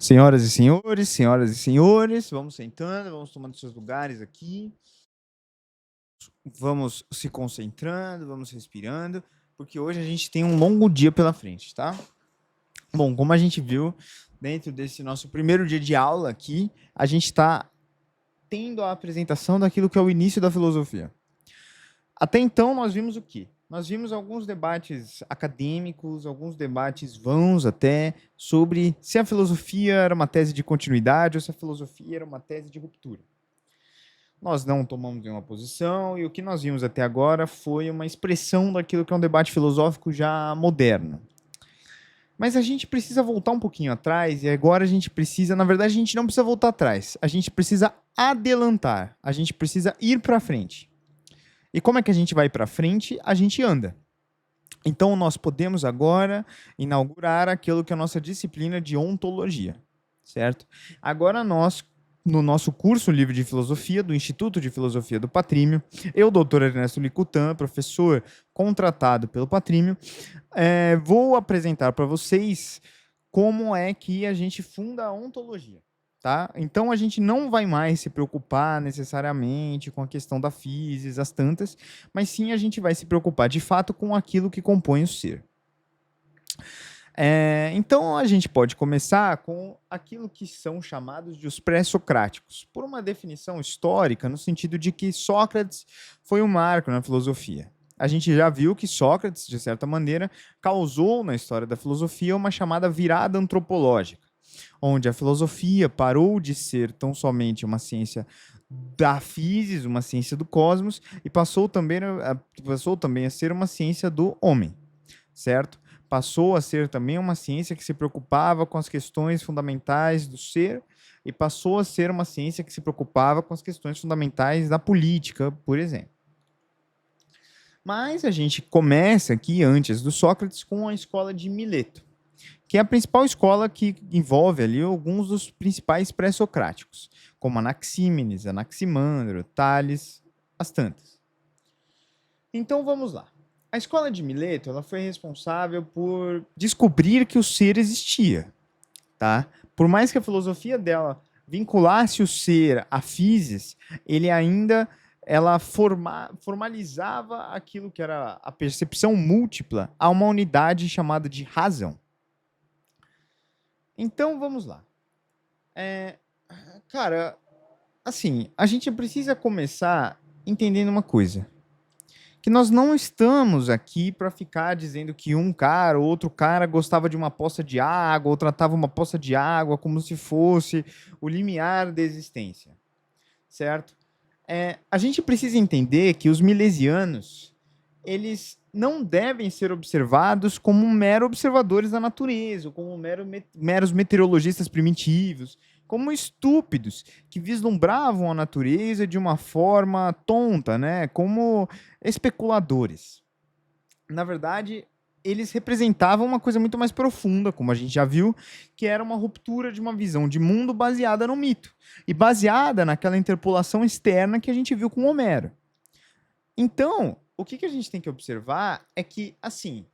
Senhoras e senhores, vamos sentando, vamos tomando seus lugares aqui, vamos se concentrando, vamos respirando, porque hoje a gente tem um longo dia pela frente, tá? Bom, como a gente viu, dentro desse nosso primeiro dia de aula aqui, a gente está tendo a apresentação daquilo que é o início da filosofia. Até então, nós vimos o quê? Nós vimos alguns debates acadêmicos, alguns debates vãos até, sobre se a filosofia era uma tese de continuidade ou se a filosofia era uma tese de ruptura. Nós não tomamos nenhuma posição e o que nós vimos até agora foi uma expressão daquilo que é um debate filosófico já moderno. Mas a gente precisa voltar um pouquinho atrás e agora a gente precisa, na verdade, a gente não precisa voltar atrás, a gente precisa adelantar, a gente precisa ir para frente. E como é que a gente vai para frente? A gente anda. Então, nós podemos agora inaugurar aquilo que é a nossa disciplina de ontologia, certo? Agora nós, no nosso curso livre de filosofia do Instituto de Filosofia do Patrímio, eu, doutor Ernesto Licutan, professor contratado pelo Patrímio, vou apresentar para vocês como é que a gente funda a ontologia. Tá? Então a gente não vai mais se preocupar necessariamente com a questão da physis, as tantas, mas sim a gente vai se preocupar de fato com aquilo que compõe o ser. Então a gente pode começar com aquilo que são chamados de os pré-socráticos, por uma definição histórica, no sentido de que Sócrates foi um marco na filosofia. A gente já viu que Sócrates, de certa maneira, causou na história da filosofia uma chamada virada antropológica, onde a filosofia parou de ser tão somente uma ciência da physis, uma ciência do cosmos, e passou também a ser uma ciência do homem, certo? Passou a ser também uma ciência que se preocupava com as questões fundamentais do ser e passou a ser uma ciência que se preocupava com as questões fundamentais da política, por exemplo. Mas a gente começa aqui, antes do Sócrates, com a escola de Mileto, que é a principal escola que envolve ali alguns dos principais pré-socráticos, como Anaxímenes, Anaximandro, Tales, as tantas. Então vamos lá. A escola de Mileto, ela foi responsável por descobrir que o ser existia, tá? Por mais que a filosofia dela vinculasse o ser à physis, ela formalizava aquilo que era a percepção múltipla a uma unidade chamada de razão. Então, vamos lá. Cara, assim, a gente precisa começar entendendo uma coisa. Que nós não estamos aqui para ficar dizendo que um cara ou outro cara gostava de uma poça de água ou tratava uma poça de água como se fosse o limiar da existência, certo? A gente precisa entender que os milesianos, eles não devem ser observados como mero observadores da natureza, ou como meros meteorologistas primitivos, como estúpidos que vislumbravam a natureza de uma forma tonta, né? Como especuladores. Na verdade, eles representavam uma coisa muito mais profunda, como a gente já viu, que era uma ruptura de uma visão de mundo baseada no mito e baseada naquela interpolação externa que a gente viu com Homero. Então, o que a gente tem que observar é que, assim,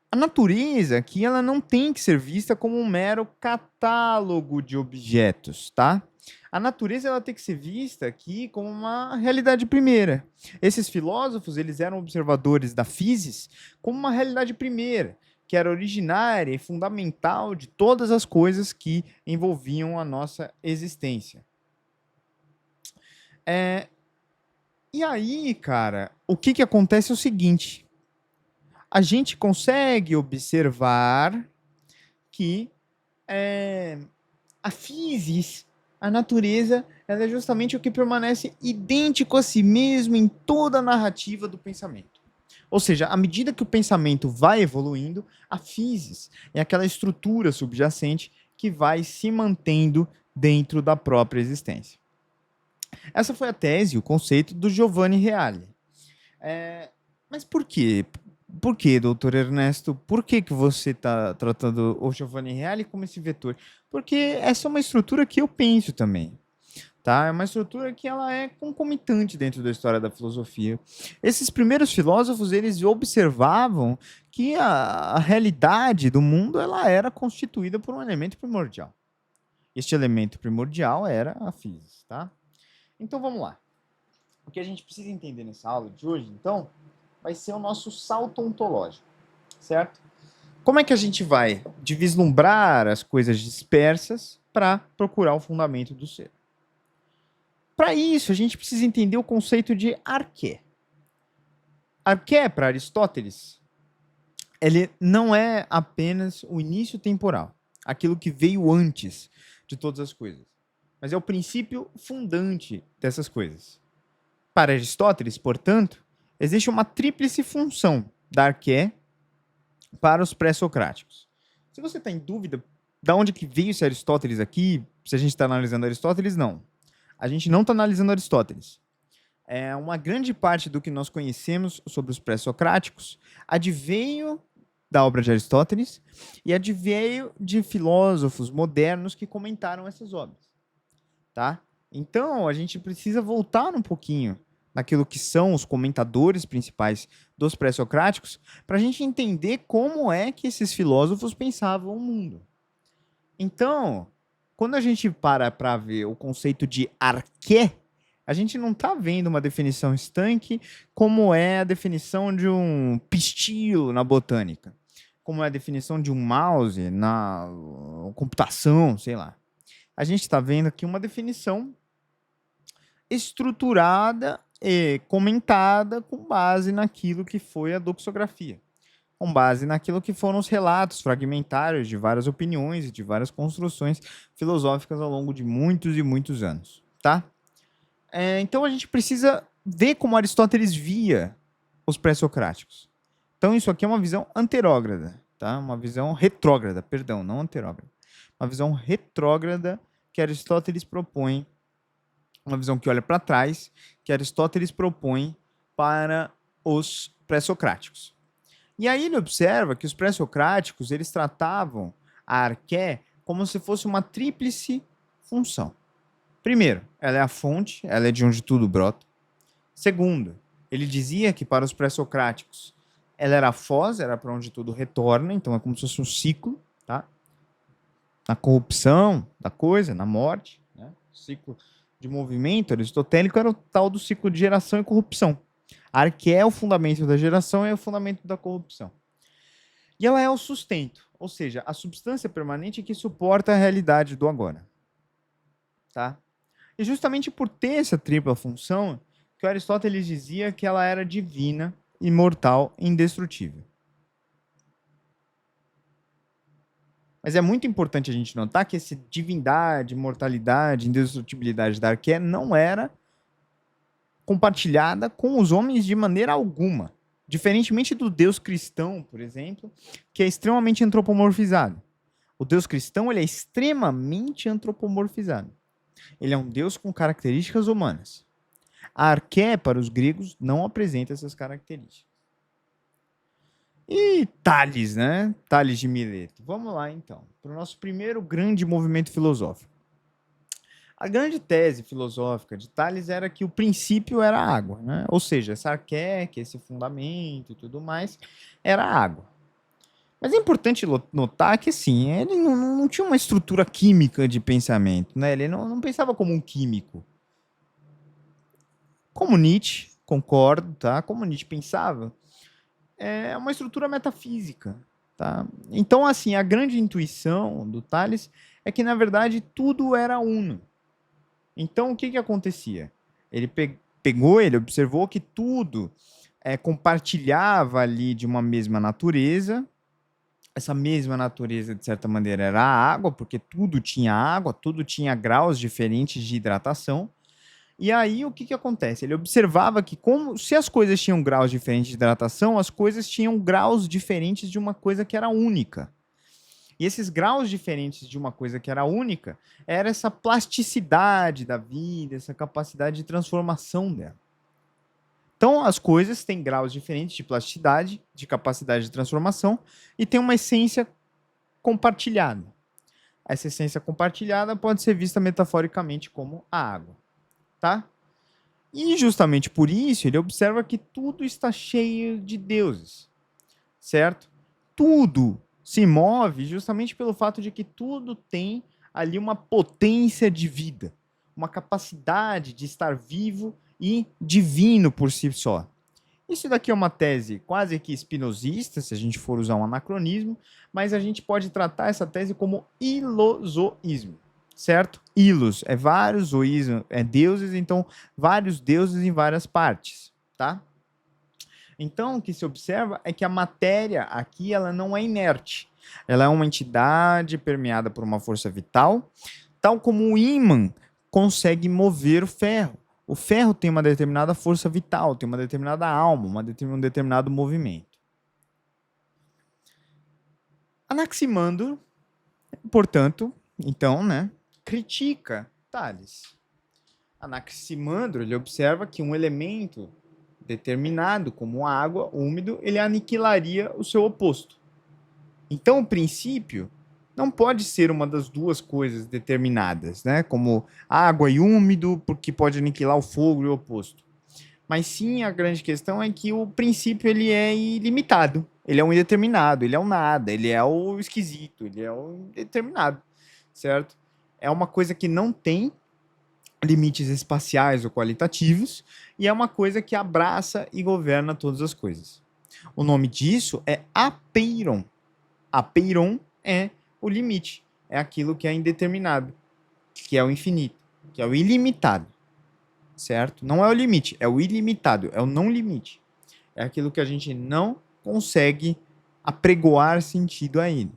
a natureza aqui ela não tem que ser vista como um mero catálogo de objetos, tá? A natureza ela tem que ser vista aqui como uma realidade primeira. Esses filósofos eles eram observadores da physis como uma realidade primeira, que era originária e fundamental de todas as coisas que envolviam a nossa existência. E aí, cara, o que acontece é o seguinte: a gente consegue observar que a physis, a natureza, ela é justamente o que permanece idêntico a si mesmo em toda a narrativa do pensamento. Ou seja, à medida que o pensamento vai evoluindo, a physis é aquela estrutura subjacente que vai se mantendo dentro da própria existência. Essa foi a tese, o conceito do Giovanni Reale. Mas por quê? Por que, doutor Ernesto? Por que você está tratando o Giovanni Reale como esse vetor? Porque essa é uma estrutura que eu penso também. Tá? É uma estrutura que ela é concomitante dentro da história da filosofia. Esses primeiros filósofos, eles observavam que a realidade do mundo ela era constituída por um elemento primordial. Este elemento primordial era a physis, tá? Então vamos lá. O que a gente precisa entender nessa aula de hoje, então, vai ser o nosso salto ontológico, certo? Como é que a gente vai de vislumbrar as coisas dispersas para procurar o fundamento do ser? Para isso, a gente precisa entender o conceito de arqué. Arqué, para Aristóteles, ele não é apenas o início temporal, aquilo que veio antes de todas as coisas, mas é o princípio fundante dessas coisas. Para Aristóteles, portanto, existe uma tríplice função da arqué para os pré-socráticos. Se você está em dúvida de onde que veio esse Aristóteles aqui, se a gente está analisando Aristóteles, não. A gente não está analisando Aristóteles. Uma grande parte do que nós conhecemos sobre os pré-socráticos adveio da obra de Aristóteles e adveio de filósofos modernos que comentaram essas obras, tá? Então, a gente precisa voltar um pouquinho naquilo que são os comentadores principais dos pré-socráticos para a gente entender como é que esses filósofos pensavam o mundo. Então, quando a gente para ver o conceito de arqué, a gente não está vendo uma definição estanque como é a definição de um pistilo na botânica, como é a definição de um mouse na computação, sei lá. A gente está vendo aqui uma definição estruturada e comentada com base naquilo que foi a doxografia, com base naquilo que foram os relatos fragmentários de várias opiniões e de várias construções filosóficas ao longo de muitos e muitos anos, tá? Então a gente precisa ver como Aristóteles via os pré-socráticos. Então isso aqui é uma visão anterógrada, tá? Uma visão retrógrada, perdão, não anterógrada. Uma visão retrógrada que Aristóteles propõe, uma visão que olha para trás, que Aristóteles propõe para os pré-socráticos. E aí ele observa que os pré-socráticos, eles tratavam a arqué como se fosse uma tríplice função. Primeiro, ela é a fonte, ela é de onde tudo brota. Segundo, ele dizia que para os pré-socráticos, ela era a foz, era para onde tudo retorna, então é como se fosse um ciclo, tá? Na corrupção da coisa, na morte, né? O ciclo de movimento aristotélico era o tal do ciclo de geração e corrupção. A arqué é o fundamento da geração e é o fundamento da corrupção. E ela é o sustento, ou seja, a substância permanente que suporta a realidade do agora. Tá? E justamente por ter essa tripla função, que Aristóteles dizia que ela era divina, imortal e indestrutível. Mas é muito importante a gente notar que essa divindade, imortalidade, indestrutibilidade da arqué não era compartilhada com os homens de maneira alguma. Diferentemente do Deus cristão, por exemplo, que é extremamente antropomorfizado. O Deus cristão ele é extremamente antropomorfizado. Ele é um Deus com características humanas. A arqué, para os gregos, não apresenta essas características. E Tales, né? Tales de Mileto. Vamos lá, então, para o nosso primeiro grande movimento filosófico. A grande tese filosófica de Tales era que o princípio era a água, né? Ou seja, essa arqué, que esse fundamento e tudo mais, era a água. Mas é importante notar que, assim, ele não tinha uma estrutura química de pensamento, né? Ele não pensava como um químico. Como Nietzsche, concordo, tá? Como Nietzsche pensava, é uma estrutura metafísica, tá? Então, assim, a grande intuição do Tales é que, na verdade, tudo era uno. Então, o que acontecia? Ele pegou, ele observou que tudo compartilhava ali de uma mesma natureza. Essa mesma natureza, de certa maneira, era a água, porque tudo tinha água, tudo tinha graus diferentes de hidratação. E aí, o que acontece? Ele observava que, se as coisas tinham graus diferentes de hidratação, as coisas tinham graus diferentes de uma coisa que era única. E esses graus diferentes de uma coisa que era única era essa plasticidade da vida, essa capacidade de transformação dela. Então, as coisas têm graus diferentes de plasticidade, de capacidade de transformação e tem uma essência compartilhada. Essa essência compartilhada pode ser vista metaforicamente como a água, tá? E justamente por isso ele observa que tudo está cheio de deuses, certo? Tudo se move justamente pelo fato de que tudo tem ali uma potência de vida, uma capacidade de estar vivo e divino por si só. Isso daqui é uma tese quase que espinosista, se a gente for usar um anacronismo, mas a gente pode tratar essa tese como ilozoísmo, certo? Ilos é vários, zoísmo é deuses, então vários deuses em várias partes, tá? Então, o que se observa é que a matéria aqui ela não é inerte. Ela é uma entidade permeada por uma força vital, tal como o ímã consegue mover o ferro. O ferro tem uma determinada força vital, tem uma determinada alma, um determinado movimento. Anaximandro, portanto, então, né, critica Tales. Anaximandro, ele observa que um elemento determinado, como a água, úmido, ele aniquilaria o seu oposto. Então, o princípio não pode ser uma das duas coisas determinadas, né? Como água e úmido, porque pode aniquilar o fogo e o oposto. Mas sim, a grande questão é que o princípio ele é ilimitado, ele é um indeterminado, ele é o nada, ele é o esquisito, ele é o indeterminado, certo? É uma coisa que não tem limites espaciais ou qualitativos e é uma coisa que abraça e governa todas as coisas. O nome disso é apeiron. Apeiron é o limite, é aquilo que é indeterminado, que é o infinito, que é o ilimitado, certo? Não é o limite, é o ilimitado, é o não limite. É aquilo que a gente não consegue apregoar sentido a ele,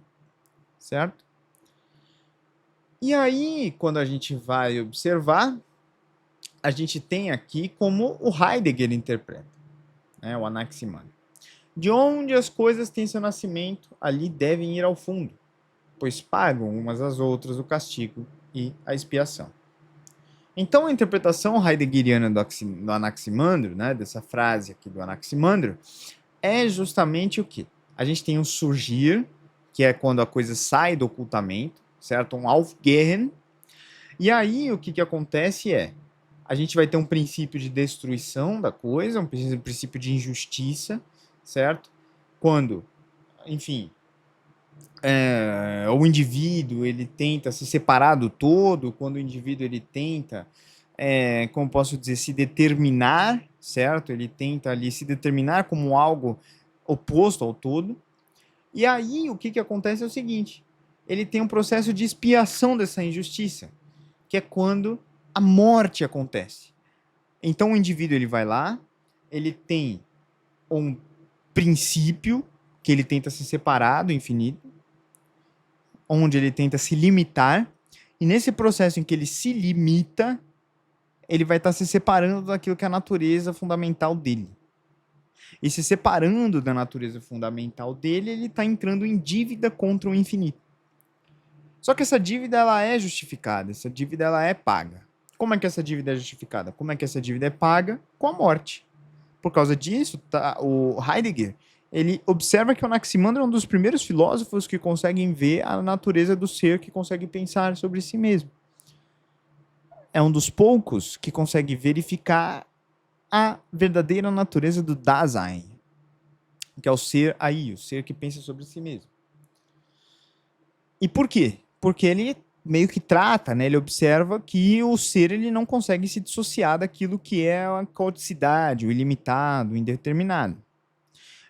certo? E aí, quando a gente vai observar, a gente tem aqui como o Heidegger interpreta, né, o Anaximandro. De onde as coisas têm seu nascimento, ali devem ir ao fundo, pois pagam umas às outras o castigo e a expiação. Então, a interpretação heideggeriana do Anaximandro, né, dessa frase aqui do Anaximandro, é justamente o quê? A gente tem um surgir, que é quando a coisa sai do ocultamento, certo? Um Aufgehen. E aí, o que acontece é, a gente vai ter um princípio de destruição da coisa, um princípio de injustiça, certo? Quando, enfim, o indivíduo ele tenta se separar do todo, quando o indivíduo ele tenta, como posso dizer, se determinar, certo? Ele tenta ali se determinar como algo oposto ao todo. E aí o que acontece é o seguinte, ele tem um processo de expiação dessa injustiça, que é quando a morte acontece. Então o indivíduo ele vai lá, ele tem um princípio que ele tenta se separar do infinito, onde ele tenta se limitar, e nesse processo em que ele se limita, ele vai estar se separando daquilo que é a natureza fundamental dele. E se separando da natureza fundamental dele, ele está entrando em dívida contra o infinito. Só que essa dívida ela é justificada, essa dívida ela é paga. Como é que essa dívida é justificada? Como é que essa dívida é paga? Com a morte. Por causa disso, o Heidegger ele observa que o Anaximandro é um dos primeiros filósofos que conseguem ver a natureza do ser, que consegue pensar sobre si mesmo. É um dos poucos que consegue verificar a verdadeira natureza do Dasein, que é o ser aí, o ser que pensa sobre si mesmo. E por quê? Porque ele meio que trata, né? Ele observa que o ser ele não consegue se dissociar daquilo que é a caoticidade, o ilimitado, o indeterminado.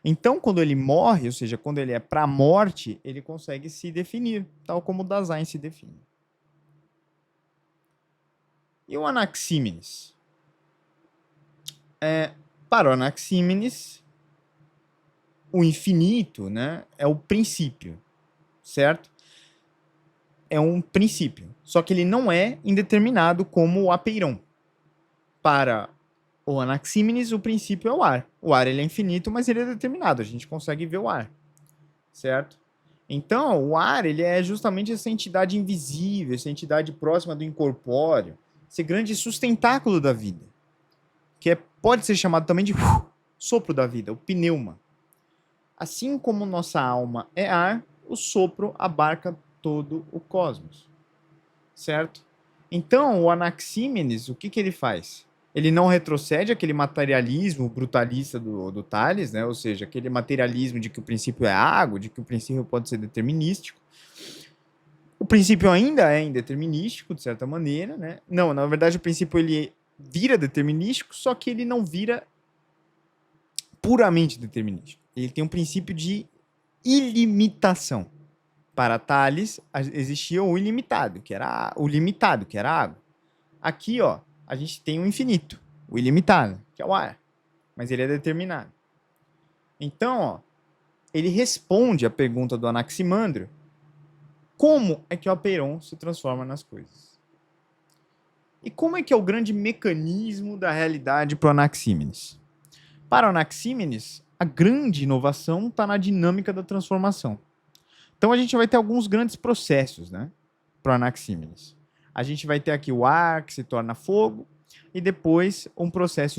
Então, quando ele morre, ou seja, quando ele é para a morte, ele consegue se definir, tal como o Dasein se define. E o Anaxímenes? Para o Anaxímenes, o infinito, né, é o princípio, certo? É um princípio, só que ele não é indeterminado como o apeiron. Para o Anaxímenes, o princípio é o ar. O ar ele é infinito, mas ele é determinado. A gente consegue ver o ar, certo? Então, o ar ele é justamente essa entidade invisível, essa entidade próxima do incorpóreo, esse grande sustentáculo da vida, que pode ser chamado também de sopro da vida, o pneuma. Assim como nossa alma é ar, o sopro abarca todo o cosmos, certo? Então, o Anaxímenes, o que ele faz? Ele não retrocede aquele materialismo brutalista do Tales, né? Ou seja, aquele materialismo de que o princípio é água, de que o princípio pode ser determinístico. princípio ainda é indeterminístico, de certa maneira, né? Não, na verdade, o princípio ele vira determinístico, só que ele não vira puramente determinístico. Ele tem um princípio de ilimitação. Para Tales, existia o ilimitado, que era o limitado, que era a água. Aqui, ó, a gente tem o infinito, o ilimitado, que é o ar, mas ele é determinado. Então, ó, ele responde à pergunta do Anaximandro: como é que o Apeiron se transforma nas coisas? E como é que é o grande mecanismo da realidade para o Anaxímenes? Para o Anaxímenes, a grande inovação está na dinâmica da transformação. Então a gente vai ter alguns grandes processos, né, para o Anaxímenes. A gente vai ter aqui o ar que se torna fogo, e depois um processo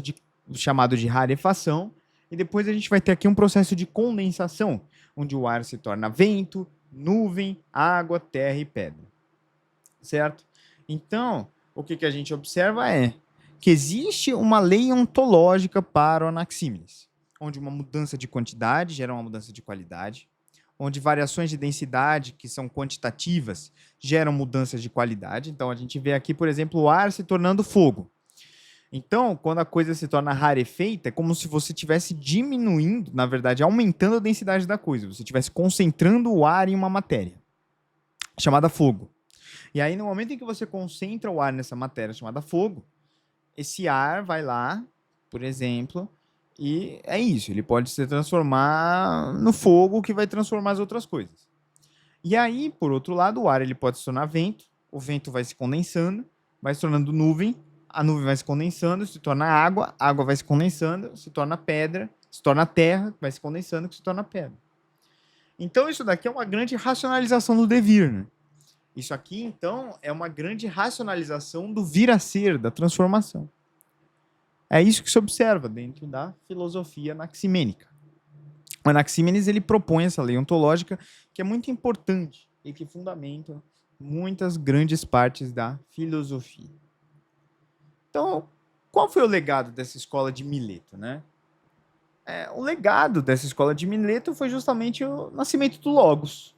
chamado de rarefação, e depois a gente vai ter aqui um processo de condensação, onde o ar se torna vento, nuvem, água, terra e pedra. Certo? Então, o que a gente observa é que existe uma lei ontológica para o Anaxímenes, onde uma mudança de quantidade gera uma mudança de qualidade, onde variações de densidade, que são quantitativas, geram mudanças de qualidade. Então, a gente vê aqui, por exemplo, o ar se tornando fogo. Então, quando a coisa se torna rarefeita, é como se você estivesse diminuindo, na verdade, aumentando a densidade da coisa. Você estivesse concentrando o ar em uma matéria, chamada fogo. E aí, no momento em que você concentra o ar nessa matéria chamada fogo, esse ar vai lá, por exemplo, e é isso. Ele pode se transformar no fogo que vai transformar as outras coisas. E aí, por outro lado, o ar ele pode se tornar vento. O vento vai se condensando, vai se tornando nuvem. A nuvem vai se condensando, se torna água. A água vai se condensando, se torna pedra. Se torna terra, vai se condensando, que se torna pedra. Então, isso daqui é uma grande racionalização do devir, né? Isso aqui, então, é uma grande racionalização do vir a ser, da transformação. É isso que se observa dentro da filosofia anaximênica. O Anaxímenes ele propõe essa lei ontológica que é muito importante e que fundamenta muitas grandes partes da filosofia. Então, qual foi o legado dessa escola de Mileto, né? O legado dessa escola de Mileto foi justamente o nascimento do Logos.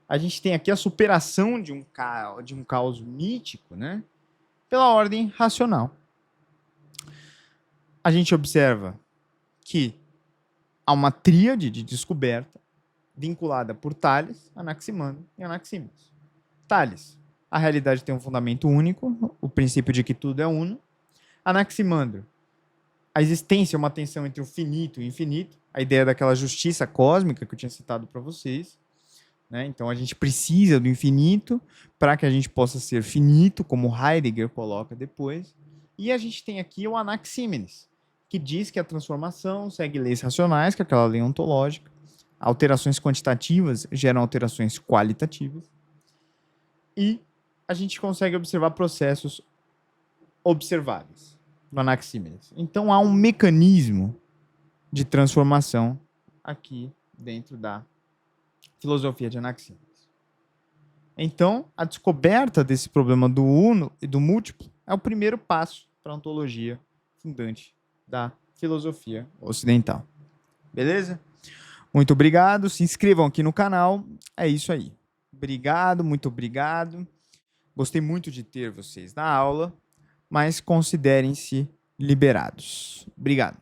A gente tem aqui a superação de um caos mítico, né, pela ordem racional. A gente observa que há uma tríade de descoberta vinculada por Tales, Anaximandro e Anaxímenes. Tales, a realidade tem um fundamento único, o princípio de que tudo é uno. Anaximandro, a existência é uma tensão entre o finito e o infinito, a ideia daquela justiça cósmica que eu tinha citado para vocês. Né? Então a gente precisa do infinito para que a gente possa ser finito, como Heidegger coloca depois. E a gente tem aqui o Anaxímenes, que diz que a transformação segue leis racionais, que é aquela lei ontológica. Alterações quantitativas geram alterações qualitativas. E a gente consegue observar processos observáveis no Anaxímenes. Então há um mecanismo de transformação aqui dentro da filosofia de Anaxímenes. Então, a descoberta desse problema do uno e do múltiplo é o primeiro passo para a ontologia fundante da filosofia ocidental. Beleza? Muito obrigado. Se inscrevam aqui no canal. É isso aí. Obrigado, muito obrigado. Gostei muito de ter vocês na aula, mas considerem-se liberados. Obrigado.